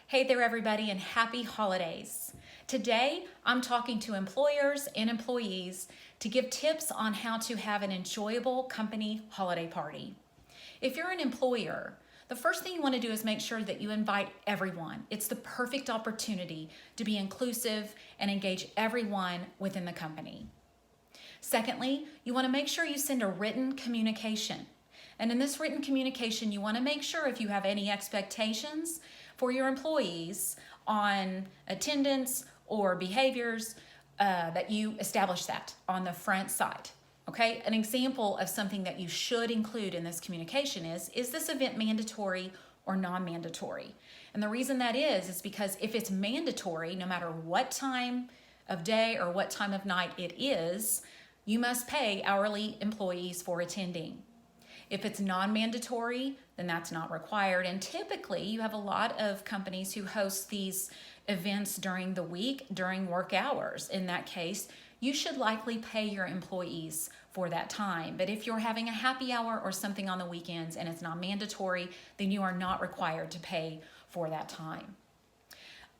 Hey there, everybody, and happy holidays. Today, I'm talking to employers and employees to give tips on how to have an enjoyable company holiday party. If you're an employer, the first thing you want to do is make sure that you invite everyone. It's the perfect opportunity to be inclusive and engage everyone within the company. Secondly, you want to make sure you send a written communication. And in this written communication, you want to make sure if you have any expectations for your employees on attendance or behaviors, that you establish that on the front side. Okay, an example of something that you should include in this communication is this event mandatory or non-mandatory? And the reason that is because if it's mandatory, no matter what time of day or what time of night it is, you must pay hourly employees for attending. If it's non-mandatory, then that's not required. And typically, you have a lot of companies who host these events during the week, during work hours. In that case, you should likely pay your employees for that time. But if you're having a happy hour or something on the weekends and it's not mandatory, then you are not required to pay for that time.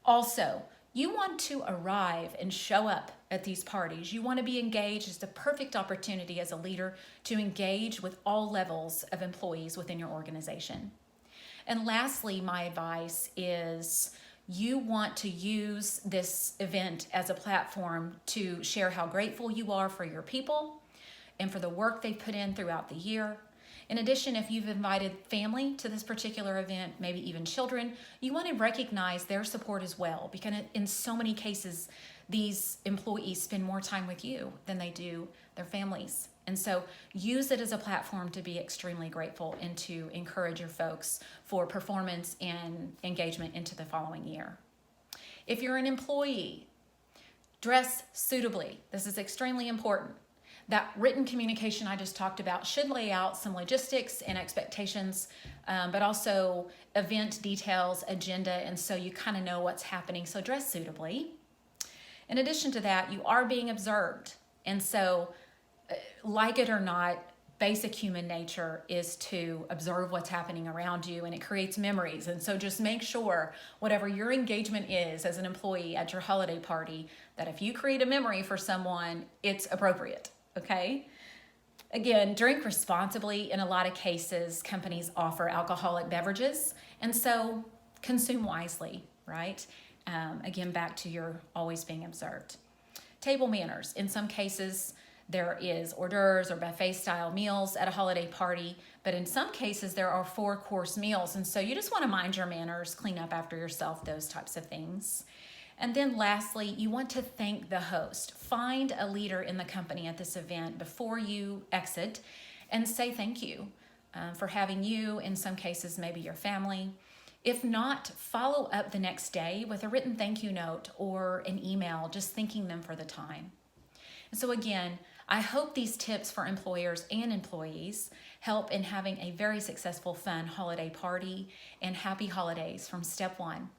Also, you want to arrive and show up at these parties. You want to be engaged. It's the perfect opportunity as a leader to engage with all levels of employees within your organization. And lastly, my advice is you want to use this event as a platform to share how grateful you are for your people and for the work they've put in throughout the year. In addition, if you've invited family to this particular event, maybe even children, you want to recognize their support as well, because in so many cases, these employees spend more time with you than they do their families. And so use it as a platform to be extremely grateful and to encourage your folks for performance and engagement into the following year. If you're an employee, dress suitably. This is extremely important. That written communication I just talked about should lay out some logistics and expectations, but also event details, agenda, and so you kind of know what's happening, so dress suitably. In addition to that, you are being observed, and so like it or not, basic human nature is to observe what's happening around you, and it creates memories. And so just make sure whatever your engagement is as an employee at your holiday party, that if you create a memory for someone, it's appropriate. Okay. Again, drink responsibly. In a lot of cases, companies offer alcoholic beverages, and so consume wisely, right? Again, back to your always being observed. Table manners. In some cases, there is hors d'oeuvres or buffet style meals at a holiday party, but in some cases there are 4-course meals. And so you just want to mind your manners, clean up after yourself, those types of things. And then lastly, you want to thank the host. Find a leader in the company at this event before you exit and say thank you for having you, in some cases, maybe your family. If not, follow up the next day with a written thank you note or an email, just thanking them for the time. And so again, I hope these tips for employers and employees help in having a very successful, fun holiday party, and happy holidays from Step 1.